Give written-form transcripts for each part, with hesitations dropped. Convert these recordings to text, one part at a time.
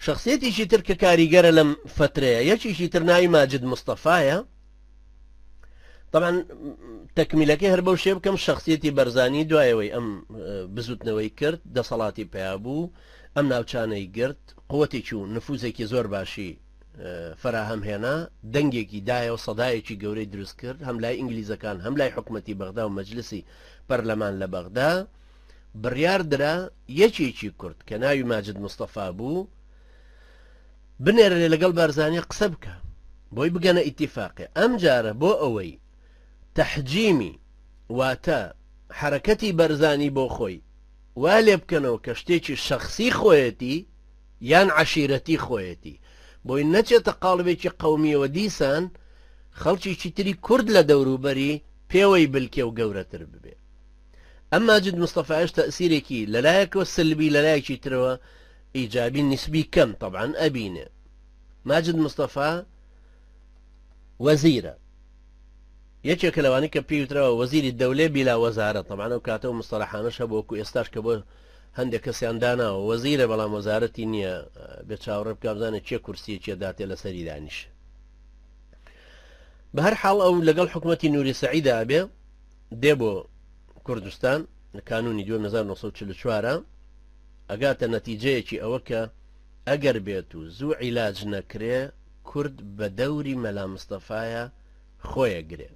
شخصيتیشی تر کە کاریگەرە لەم فترەیە یەکیشی تر ناوی ماجد مستەفایە. طبعا تەکمیلەکەی هەر بەو شێ بکەم شخصیەتی بەرزانی دوایەوەی ئەم بزوتنەوەی کرد دەسەڵاتی پیا بوو ئەم ناوچانەی گرت قووەتێکی و نفوزێکی زۆر باشی فراهەم هێنا دەنگێکی دایە و سەدایەکی گەورەی دروست کرد هەم لای ئینگلیزەکان هەم لای حکومەتی بەغدا و مەجلسی پەرلەمان لە بەغدا بڕیار درا یەکێکی کورد کە ناوی ماجد مستەفا بوو بنێرە لەگەڵ بارزانانی قسە بکە بۆی بگەنە ئیتیفاقی ئەم جارە بۆ ئەوەی تەحجیمی واتە حرەکەتی بەرزانی بۆ خۆی وا لێ بکەنەوە کە شتێکی شەخسی خۆیەتی یان عەشیرەتی خۆیەتی بۆی نەچێتە قاڵبێکی قەومیەوە دیسان خەڵکیی تری کورد لە دەوروبەری پێوەی بلکێ و گەورەتر ببێ. ئەم ماجد مستەفایش تەئسیرێکی لەلایەکەوە سلبی لەلایەکی ترەوە ئیجابی نسبی کەم طبعا ئەبینێ. ماجد مستەفا وەزیرە یەکێکە لەوانی کە پێوترەوە وەزیری دەولێ بیلا وەزارە طبعا ئەو کاتەوە مستەلاحانەش هەبوو وەکو ئێستاش کە بۆ هەندێک کەسیان داناوە وەزیرە بەڵام وەزارەتی نییە بێ چاوەڕێ بکە بزانێ چێ کورسیەکیە داتێ لەسەری دانیشە. بە هەر حاڵ ئەو لەگەڵ حکوومەتی نووری سەعیدا بێ دێ بۆ کوردستان لە کانونی 1944 ئەگاتە نەتیجەیەکی ئەوە کە ئەگەر بێت و زوو عیلاج نەکرێ کورد بە دەوری مەلا مستەفایە خۆیەگرێ.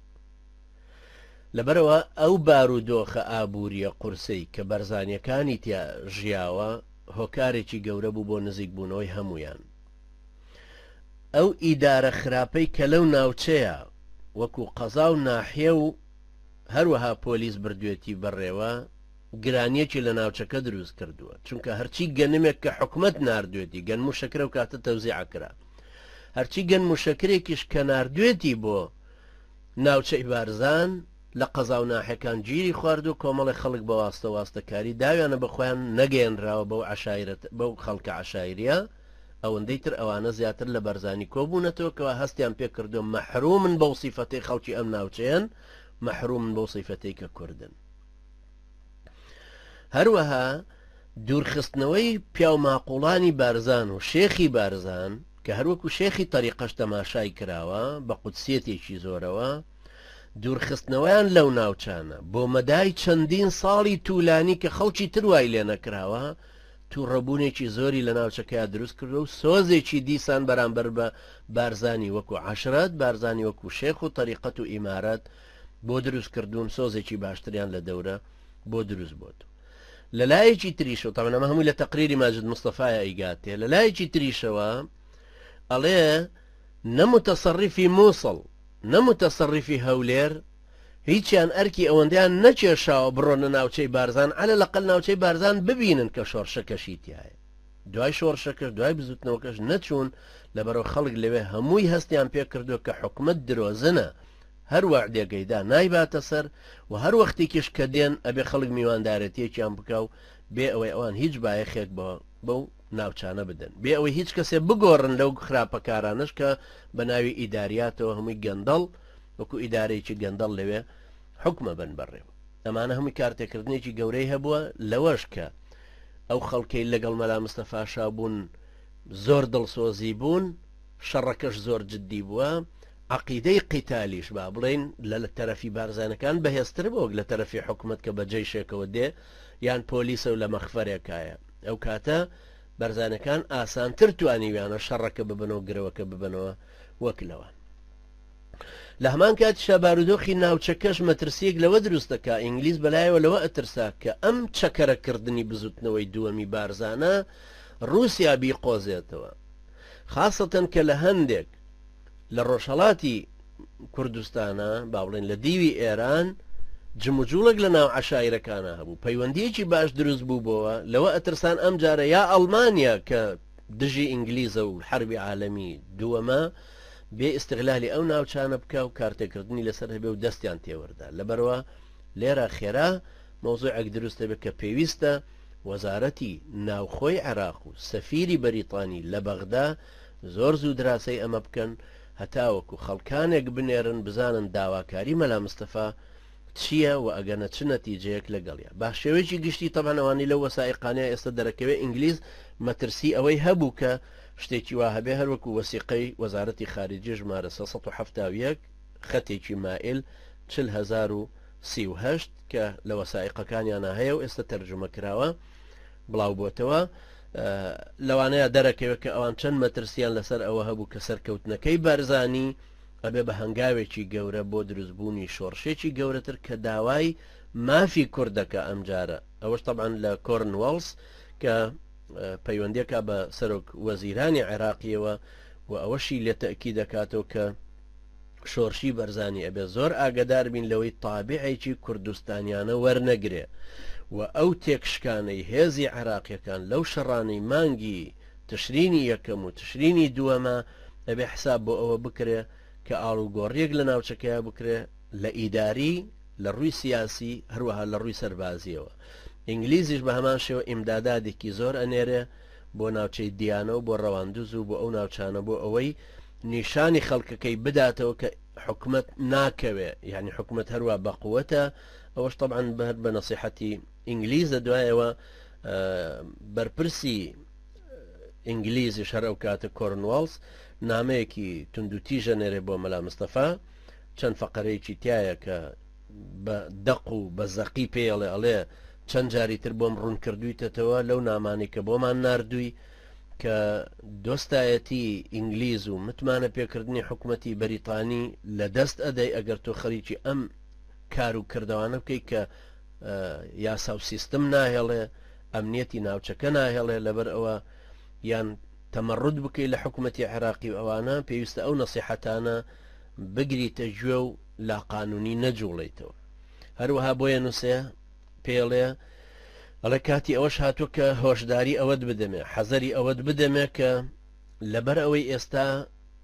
لەبەرەوە ئەو بارودۆخە ئابووریە قورسەی کە بەرزانیەکانی تیا ژیاوە هۆکارێکی گەورە بوو بۆ نزیک بوونەوەی هەمویان. ئەو ئیدارە خراپەی کە لەو ناوچەیە وەکو قەزا و ناحیە و هەروەها پۆلیس بردوێتی بەڕێوە گرانیەکی لە ناوچەکە دروست کردووە چونکە هەرچی گەنمێک کە حکومت ناردوێتی گەن و شەکرە و کاتە تەوزیع کرا هەرچی گەن و شەکرێکیش کە ناردوێتی بۆ ناوچەی بارزان لە قەزا و ناحەکان گیری خوارد و کۆمەڵی خەڵک بە واستە واستەکاری داویانە بەخۆیان نەگەێنراوە بەو عەشایرەت بەو خەڵکە عەشایریە ئەوەندەی تر ئەوانە زیاتر لە بەرزانی کۆبوونەتەوە کەەوە هەستیان پێ کردو مەحرومن بەو سیفەتەی خەڵکی ئەم ناوچەیەن مەحرومن بەو سیفەتەی کە کوردن. هەروەها دوورخستنەوەی پیا و ماقوڵانی بارزان و شێخی بارزان کە هەروەکو شێخی تەریقەش تەماشای کراوە بە قودسیەتێکی زۆرەوە دوورخستنەوەیان لەو ناوچانە بۆ مەدای چەندین ساڵی توولانی کە خەڵکی تروای لێ نەکراوە تووڕەبوونێکی زۆری لە ناوچەکەی دروست کردو و سۆزێکی دیسان بەرامبەر بە بارزانی وەکو عەشرەت بارزانی وەکو شێخ و تەریقەت و ئیمارەت بۆ دروست کردوون سۆزێکی باشتریان لە دەورە بۆ دروست بووت. لە لایەکی تریشەوە تەمەنە ئەمە هەمووی لە تەقریری ماجد مستەفایە ئیگاتێ لە لایەکی تریشەوە ئەڵێ نەموتەسەڕیفی مووسڵ نەموتەسەڕیفی هەولێر هیچیان ئەرکی ئەوەندەیان نەکێشاوە بڕۆنە ناوچەی بارزان علە لەقل ناوچەی بارزان ببینن کە شۆڕشەکەشی تایە دوای شۆڕشەکەش دوای بزوتنەوەکەش نەچوون لەبەرەوە خەڵک لەوێ هەمووی هەستیان پێ کردو کە حکومت درۆزنە هەروە دێگەیدا نایباتە سەر و هەر وەختێکیش کە دێن ئەبێ خەڵک میواندارەتیەکیان بکە و بێ ئەوەی ئەوان هیچ بایەخێک بەو ناوچانە بدەن بێ ئەوەی هیچ کەسێ بگۆڕن لەو خراپەکارانش کە بە ناوی ئیداریاتەوە هەمووی گەندەڵ وەکو ئیدارەیەکی گەندەڵ لەوێ حکمە بن بەڕێوە. ئەمانە هەمووی کارتێکردنێکی گەورەی هەبووە لەوەش کە ئەو خەڵکەی لەگەڵ مەلا مستەفاشا بوون زۆر دڵسۆزی بوون شەڕەکەش زۆر جددی بووە عقیدەی قیتالیش با بڵێن لە تەرەفی بارزانەکان بەهێزتر بۆک لە تەرەفی حکومت کە بە جێیشێکەوە دێ یان پۆلیسە و لە مەخفەرێکایە ئەو کاتە بەرزانەکان ئاسانتر توانیویانە شەڕەکە ببنەوە گرەوەکە ببنەوە وەک لەوان. لە هەمان کاتیشا بارودۆخی ناوچەکەش مەترسیەک لەوە دروستەکە ئینگلیز بەلایەوە لەوە ئەترسا کە ئەم چەکەرەکردنی بزوتنەوەی دووەمی بارزانە رووسیا بیقۆزێتەوە خاصەتەن کە لە هەندێک لە ڕۆژهەڵاتی کوردستانە با بڵێن لە دیوی ئێران جموجوڵک لە ناو عەشایرەکانە هەبوو پەیوەندیەکی باش دروست بوو بۆەوە لەوە ئەترسان ئەم جارە یا ئەڵمانیا کە دژی ئینگلیزە و حربی عالەمی دووەمە بێ ئیستیغلالی ئەو ناوچانە بکە و کارتێکردنی لەسەر هەبێ و دەستیان تێوەردا لەبەرەوە لێرە خێرا مۆزوعێک دروستە بێت کە پێویستە وەزارەتی ناوخۆی عێراق و سەفیری بەریتانی لە بەغدا زۆر زوو دراسی ئەمە بکەن هەتاوەکو خەڵکانێک بنێرن بزانن داواکاری مەلا مستەفا چییە و ئەگەنە چ نەتیجەیەک لەگەڵیە. با شێوەیەکی گشتی تەبانەوانی لەو وەسائقانەیە ئێستا دەرەکەوێ ئینگلیز مەترسی ئەوەی هەبوو کە شتێکی وا هەبێ هەروەکو وەسیقەی وەزارەتی خارجی ژمارە 371 خەتێکی مائل 40,038 کە لە وەسائقەکانیانە هەیە و ئێستا تەرجمە کراوە بڵاو بۆتەوە لەوانەیە دەرەکەوێت کە ئەوان چەند مەترسیان لەسەر ئەوە هەبوو کە سەرکەوتنەکەی بارزانی ئەبێ بە هەنگاوێکی گەورە بۆ دروستبوونی شۆڕشێکی گەورەتر کە داوای مافی کوردەکە ئەمجارە ئەوەش طبعا لە کۆرنوەڵس کە پەیوەندیەکە بە سەرۆک وەزیرانی عێراقیەوە و ئەوەشی لێ تەکی دەکاتەوە کە شۆڕشی بەرزانی ئەبێ زۆر ئاگدار بین لەوەی تابعێکی کوردستانیانە وەرنەگرێ و ئەو تێکشکانەی هێزی عێراقیەکان لەو شەڕانەی مانگی تشرینی یەکەم و تشرینی دووەمە ئەبێ حساب بۆ ئەوە بکرێ کە ئاڵوگۆڕیەک لە ناوچەکەیە بکرێ لە ئیداری لە ڕووی سیاسی هەروەها لە ڕووی سەربازیەوە ئینگلیزیش بە هەمان شێوە ئیمدادادێکی زۆر ئەنێرێ بۆ ناوچەی دیانە و بۆ ڕەواندوز و بۆ ئەو ناوچانە بۆ ئەوەی نیشانی خەڵکەکەی بداتەوە کە حکومت ناکەوێ یعنی حکومت هەروە بەقوتە ئەوەش طبعا بەر بە نەسیحەتی ئینگلیز دوایەوە بەرپرسی ئینگلیزی شەر ئەو کاتە کۆرنوەڵس نامەیەکی توندوتیژە نێرێ بۆ مەلا مستەفا چەند فەقەرەیەکی تایە کە بە دەق و بە زەقی پێڵێ ئەڵێ چەند جاری تر بۆم ڕوون کردویتەوە لەو نامانی کە بۆمان ناردووی کە دۆستایەتی ئینگلیز و متمانە پێکردنی حکوومەتی بەریتانی لە دەست ئەدەی ئەگەر تۆ خەریکی ئەم کار و کردوانە بکەیت کە یاسا و سیستم ناهێڵێ ئەمنیەتی ناوچەکە ناهێڵێ لەبەر ئەوە یان تەمەڕود بکەیت لە حکوومەتی عێراقی و ئەوانە پێویستە ئەو نەسیحەتانە بگریتە گوێ و لا قانونی نەجوڵیتەوە هەروەها بۆیە نووسێ پێڵێ ئەڵێ کاتی ئەوەش هاتووە کە هۆشداری ئەوەت بدەمێ حەزەری ئەوەت بدەمێ کە لەبەر ئەوەی ئێستا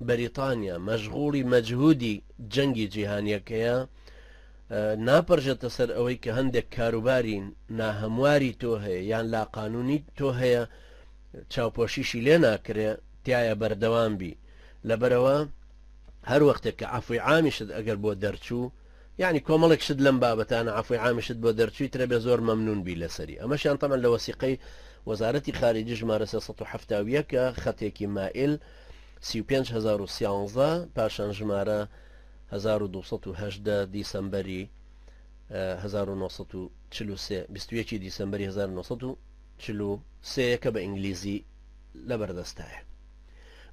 بەریتانیا مەشغوڵی مەجهودی جەنگی جیهانیەکەیە ناپەرژێتە سەر ئەوەی کە هەندێک کاروباری ناهەمواری تۆ هەیە یان لا قانونی تۆ هەیە چاوپۆشیشی لێ ناکرێ تایە بەردەوام بی لەبەرەوە هەر وەختێک کە عەفوی عامیشت ئەگەر بۆ دەرچوو یعنی کۆمەڵێک شت لەم بابەتانە عەفوی عامیشت بۆ دەرچووی ترە بێ زۆر مەمنون بی لەسەری ئەمەشیان تەمەن لە وەسیقەی وەزارەتی خارجی ژمارە 370 کە خەتێکی مائل 35,013 پاشان ژمارە 1218 دیسەمبەری 1943 21 دیسەمبەری 1943 کە بە ئینگلیزی لەبەردەستایە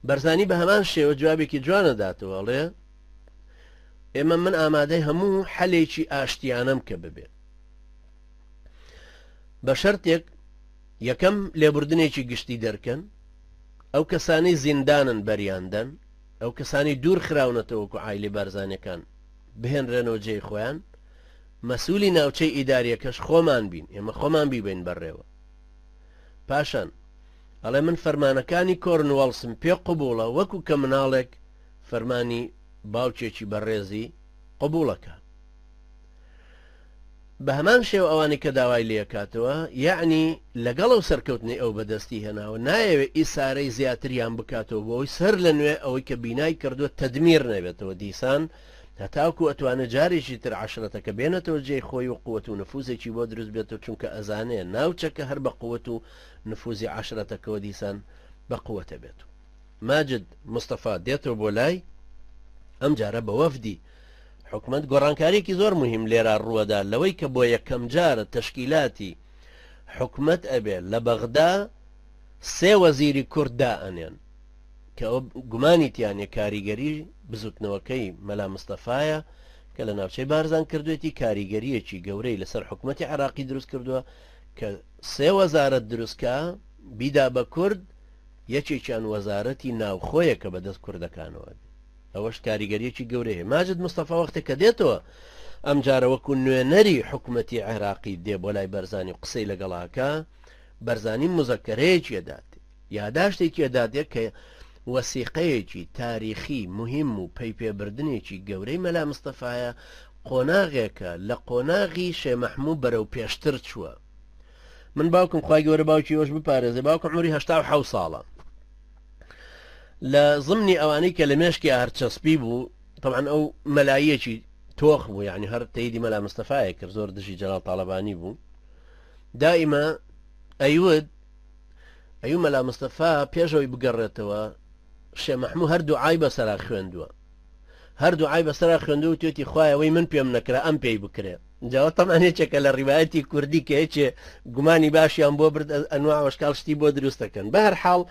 بەرزانی بە هەمان شێوە جوابێکی جوانەداتەوەڵێ ئێمە من ئامادەی هەموو حەلێکی ئاشتیانەم کە ببێ بە شەرتێک یەکەم لێبوردنێکی گشتی دەرکەن ئەو کەسانی زیندانن بەریاندەن ئەو کەسانی دوور خراونەتەوەکو عایلی بارزانەکان بهێنرێنەوە جێی خۆیان مەسئولی ناوچەی ئیداریەکەش خۆمان بین ئێمە خۆمان بیبین بەڕێوە پاشان ئەڵێ من فەرمانەکانی کۆرنوەڵسم پێ قبوڵە وەکو کە مناڵێک فەرمانی باوکێکی بەڕێزی قبوڵەکە بە هەمان شێو ئەوانی کە داوای لێکاتەوە یعنی لەگەڵ ئەو سەرکەوتنی ئەو بەدەستی هێناوە نایەوێت ئیسارەی زیاتریان بکاتەوە بۆی سەر لە نوێ ئەوەی کە بینای کردووە تەدمیر نەبێتەوە دیسان هەتاوکو ئەتوانە جارێکی تر عشرەتەکە بێنێتەوە جێی خۆی و قووەت و نفوزێکی بۆ دروست بێتەوە چونکە ئەزانەیە ناوچەکە هەر بە قووەت و نفوزی عشرەتەکەەوە دیسان بە قووەتە بێت ماجد مستەفا دێتەوە بۆ لای ئەم جارە بە وەفدی حکومت گۆڕانکاریەکی زۆر مهم لێرا ڕووەدا لەوەی کە بۆ یەکەم جارە تەشکیلاتی حکومت ئەبێ لە بەغدا سێ وەزیری کورد ئەنێن کە ئەو گومانی تیانێ کاریگەری بزوتنەوەکەی مەلا مستەفایە کە لە ناوچەی بارزان کردوێتی کاریگەریەکی گەورەی لەسەر حکومەتی عێراقی دروست کردووە کە سێ وەزارەت دروستکە بیدا بە کورد یەکێکیان وەزارەتی ناوخۆیە کە بەدەست کوردەکانەوە ئەوەش کاریگەریەکی گەورەیە ماجد مستەفا وەختێک کە دێتەوە ئەم جارە وەکو نوێنەری حکومەتی عێراقی دێ بۆ لای بەرزانی و قسەی لەگەڵاکە بەرزانی مزەکەرەیەکی ئەدات یاداشتێکی ئەداتێت کە وەسیقەیەکی تاریخی مهم و پەیپێبردنێکی گەورەی مەلا مستەفایە قۆناغێکە لە قۆناغی شێ مەحموود بەرەو پێشتر چووە من باوکم خوای گەورە باوکی ئەوش بپارێزێ باوکم عمری 87 ساڵە لە ضمنی ئەوانەی کە لە مێشکی هەرچەسپی بوو طبعا ئەو مەلایەکی تۆخ بوو یعنی هەر تەیدی مەلا مستەفایە کرد زۆر دژی جەلال تاڵەبانی بوو دائیمە ئەیود ئەیوب مەلا مستەفا پێشەوەی بگەڕێتەوە شێخ مەحموود هەردوو ئای بەسەرا خوێندووە هەردوو ئای بەسەرا خوێندووە و توێتی خوایەوەی من پێم نەکرا ئەم پێی بکرێ جاوە تەمان هێچێکە لە ڕیوایەتی کوردی کە هێچێ گومانی باشیان بۆ برد ئەنواع وەشکال شتی بۆ دروستەکەن بە هەر حاڵ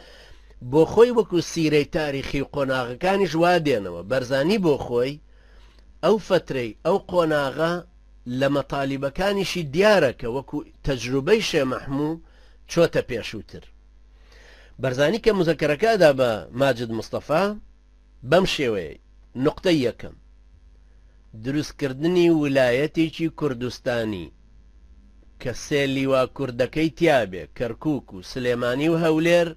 بۆ خۆی وەکو سیرەی تاریخی و قۆناغەکانیش وا دێنەوە بەرزانی بۆ خۆی ئەو فترەی ئەو قۆناغە لە مەتالیبەکانیشی دیارە کە وەکو تەجروبەی شێخ مەحموود چۆتە پێشووتر بەرزانی کە مزەکەرەکەدا بە ماجد مستەفا بەم شێوەیە نقطەی یەکەم دروستکردنی ویلایەتێکی کوردستانی کە سێ لیوا کوردەکەی تیابێ کەرکووک و سلێمانی و هەولێر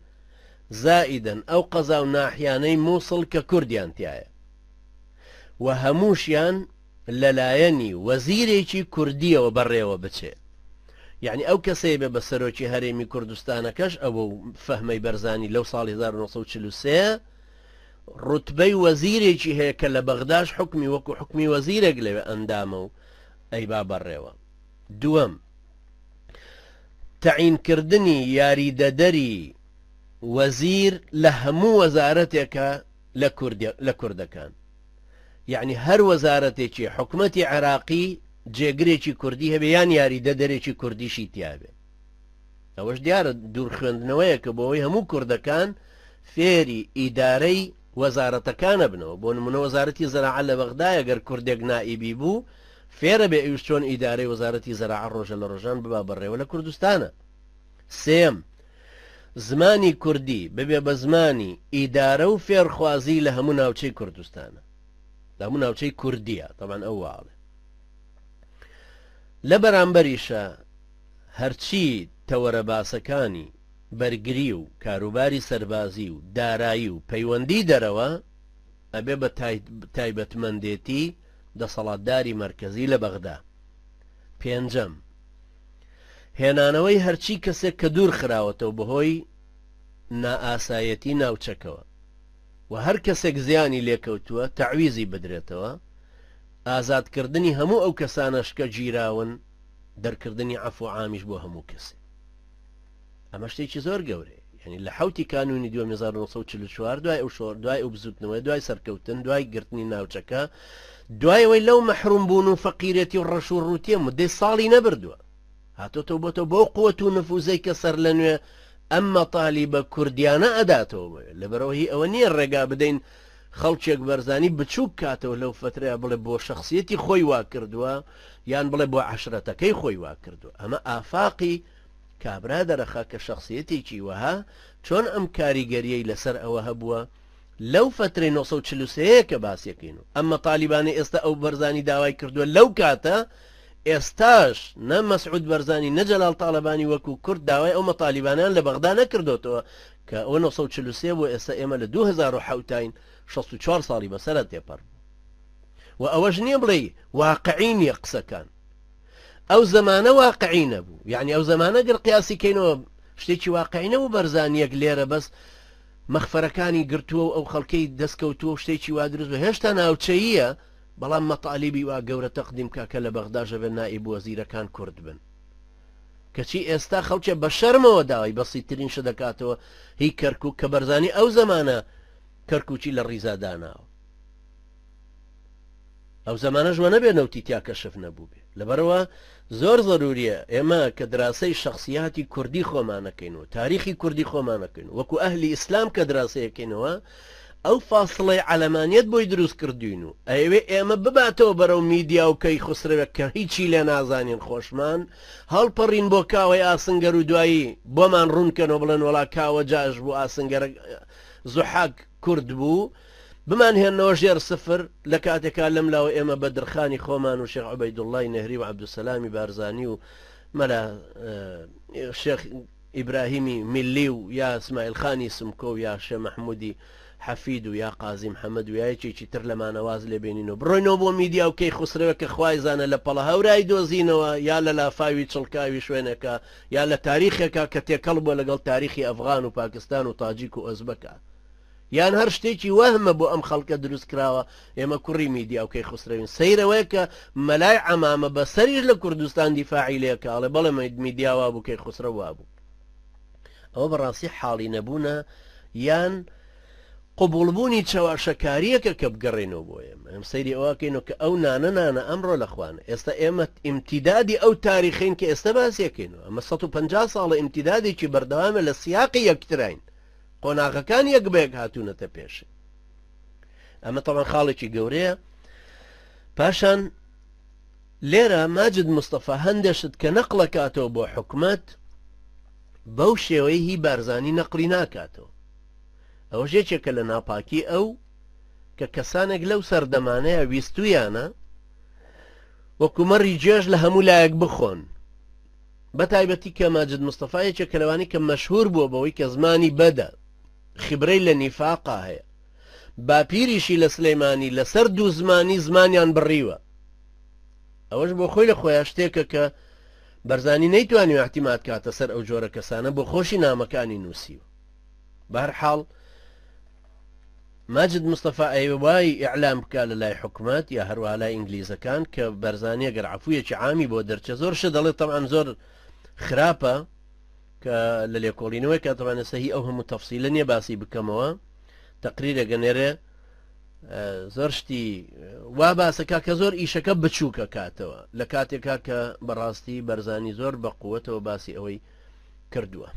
زائیدەن ئەو قەزا و ناحیانەی مووسڵ کە کوردیان تایە و هەمووشیان لەلایەنی وەزیرێکی کوردیەوە بەڕێوە بچێ یعنی ئەو کەسەی بێ بە سەرۆکی هەرێمی کوردستانەکەش ئەوە فەهمەی بەرزانی لەو ساڵی 1943 ڕوتبەی وەزیرێکی هەیە کە لە بەغداش حکمی وەکو حکمی وەزیرێک لەوێ ئەندامە و ئەیبا بەڕێوە دووەم تەعینکردنی یاریدەدەری وەزیر لە هەموو وەزارەتێکە لە کوردەکان یعنی هەر وەزارەتێکی حکومەتی عێراقی جێگرێکی کوردی هەبێ یان یاریدەدەرێکی کوردیشی تیابێ ئەوەش دیارە دوور خوێندنەوەیە کە بۆەوەی هەموو کوردەکان فێری ئیدارەی وەزارەتەکانە بنەوە بۆ نمونە وەزارەتی زەراعە لە بەغدایە گەر کوردێک نائیبی بوو فێرە بێ ئەوش چۆن ئیدارەی وەزارەتی زەراعە ڕۆژە لە ڕۆژان ببا بەڕێوە لە کوردستانە سێم زمانی کوردی ببێ بە زمانی ئیدارە و فێرخوازی لە هەموو ناوچەی کوردستانە لە هەموو ناوچەی کوردیە تەمان ئەو واڵێ لە بەرامبەریشە هەرچی تەوەرە باسەکانی بەرگری و کاروباری سەربازی و دارایی و پەیوەندی دەرەوە ئەبێ بە تایبەتمەندێتی دەسەڵاتداری مەرکەزی لە بەغدا پێنجەم هێنانەوەی هەرچی کەسێک کە دوور خراوەتەوە بەهۆی نائاسایەتی ناوچەکەوە و هەر کەسێک زیانی لێکەوتووە تەعویزی بدرێتەوە ئازادکردنی هەموو ئەو کەسانەش کە گیراون دەرکردنی عەفو عامیش بۆ هەموو کەسێ ئەمە شتێکی زۆر گەورەیە یعنی لە حوتی کانونی 1944 دوای ئەو شۆر دوای ئەو بزوتنەوەی دوای سەرکەوتن دوای گرتنی ناوچەکە دوایەوەی لەو مەحروم بوون و فەقیرەتی و ڕەش و ڕوتیە مدەی ساڵی نەبردووە هاتۆتەوە بۆتەوە بۆ قووەت و نفوزەی کە سەر لە نوێ ئەم مەتالیبە کوردیانە ئەداتەوە لەبەرەوە هی ئەوە نییە ڕێگا بدەین خەڵکێک بەرزانی بچووک کاتەوە لەو فترەیە بڵێ بۆ شخصیەتی خۆی وا کردووە یان بڵێ بۆ عەشرەتەکەی خۆی وا کردووە ئەمە ئافاقی کابرا دەرەخا کە شخصیەتێکی وەها چۆن ئەم کاریگەریەی لەسەر ئەوە هەبووە لەو فترەی 1940 کە باسیەکەین و ئەمە تالیبانی ئێستا ئەو بەرزانی داوای کردووە لەو کاتە ئێستاش نە مەسعود بەرزانی نەجەلال تاڵەبانی وەکو کورد داوای ئەو مەتالیبانیان لە بەغدا نەکردوتەوە کە ئەوە 1940 بۆ ئێستا ئێمە لە 2007 64 ساڵی بەسەرە تێپەڕ و ئەوەش نییە بڵێ واقعی نییە قسەکان ئەو زەمانە واقعی نەبوو یعنی ئەو زەمانە گەر قیاسی کەینەوە شتێکی واقعی نەبوو بەرزانیەک لێرە بەس مەخفەرەکانی گرتووە و ئەو خەڵکەی دەستکەوتووە شتێکی وا دروست بوو هێشتا ناوچەییە بەڵام مەتالیبی وا گەورە تەقدیم کاکە لە بەغداژە بێ نائیب وەزیرەکان کورد بن کەچی ئێستا خەڵکێ بە شەرمەوە داوای بەسیترین شە دەکاتەوە هی کەرکووک کە بەرزانی ئەو زەمانە کەرکووکی لە ڕیزاداناوە ئەو زەمانە ژوانە بێ نەوتی تیا کەشف نەبوو بێ لەبەرەوە زۆر ضروریە ئێمە کە دراسەی شخصیاتی کوردی خۆمانەکەینەوە تاریخی کوردی خۆمانەکەین وەکو ئەهلی ئیسلام کە دراسەیەکەینەوە ئەو فاصڵەی عەلەمانیەت بۆی دروست کردوین و ئەوێ ئێمە بباتەوە بەرەو میدیا و کەی خسرەوە کە هیچی لێ نازانین خۆشمان هەڵپەڕین بۆ کاوەی ئاسنگەر و دوایی بۆمان ڕوونکەنەوە بڵێن وڵا کاوە جاش بوو ئاسنگەرە زوحاک کورد بوو بمان هێنەوە ژێر سفر لە کاتێکا لەم لاوە ئێمە بە درخانی خۆمان و شێخ عوبەیدوڵڵای نەهری و عەبدولسەلامی بارزانی و مەلا شێخ ئیبراهیمی میلی و یا ئیسماعیل خانی سمکۆ و یا شێخ مەحموودی حەفید و یا قازی محەممەد و یایەکێکی تر لەمانەواز لێبێنینەوە بڕۆینەوە بۆ میدیا و کەی خسرەوە کە خوای زانە لە پەڵە هەورای دۆزینەوە یا لە لافاوی چڵکاوی شوێنەکە یا لە تاریخێکە کە تێکەڵ بووە لەگەڵ تاریخی ئەفغان و پاکستان و تاجیک و ئۆزبەکە یان هەر شتێکی وەهمە بۆ ئەم خەڵکە دروست کراوە ئێمە کوڕی میدیا و کەی خسرەوین سەیرەوەی کە مەلای عەمامە بەسەریش لە کوردستان دیفاعی لێکاڵێ بەڵێ میدیاوا بوو کەی خسرە وا بوو ئەوە بەڕاستی حاڵی نەبوونە یان قبولبوونی چاواشەکاریەکە کە بگەڕێنەوە بۆ ئێمە سەیری ئەوەکەینەوە کە ئەو نانە ئەمڕۆ لەخواانە ئێستا ئێمە ئیمتیدادی ئەو تاریخین کە ئێستا باسیەکەینەوە ئەمە 150 ساڵە ئیمتیدادێکی بەردەوامە لە سیاقی یەکترین قۆناغەکان یەک بەیەک هاتوونەتە پێش ئەمە تەڵەن خاڵێکی گەورەیە پاشان لێرە ماجد مستەفا هەندێشت کە نەقلەکاتەوە بۆ حکومەت بەو شێوەی هی بارزانی نەقلی ناکاتەوە ئەوە ژێکێکە لە ناپاکی ئەو کە کەسانێک لەو سەردەمانەیە ویستویانە وەکومەڕی جێژ لە هەموو لایەک بخۆن بە تایبەتی کە ماجد مستەفایەکێک کە لەوانی کە مەشهور بووە بەوەی کە زمانی بەدە خبرەی لە نیفاقا هەیە باپیریشی لە سلەیمانی لەسەر دوو زمانی زمانیان بڕیوە ئەوەش بۆ خۆی لە خۆیان شتێکە کە بەرزانی نەیتوانی احتیمات کاتە سەر ئەو جۆرە کەسانە بۆ خۆشی نامەکانی نووسیوە بەهەرحاڵ ماجد مستەفا ئەوەی ئیعلام بکات لە لای حکومەت یا هەروەها لای ئینگلیزەکان کە بەرزانیە گەر عەفوویەکی عامی بۆ دەرچە زۆر شە دەڵێت تەمەن زۆر خراپە کە لە لێکۆڵینەوەی کاتەوانە سەهی ئەو هەموو تەفسیلە نییە باسی بکەمەوە تەقریرێکە نێرێ زۆر شتی وا باسەکە کە زۆر ئیشەکە بچووکە کاتەوە لە کاتێکا کە بەڕاستی بەرزانی زۆر بە قووەتەوە باسی ئەوەی کردووە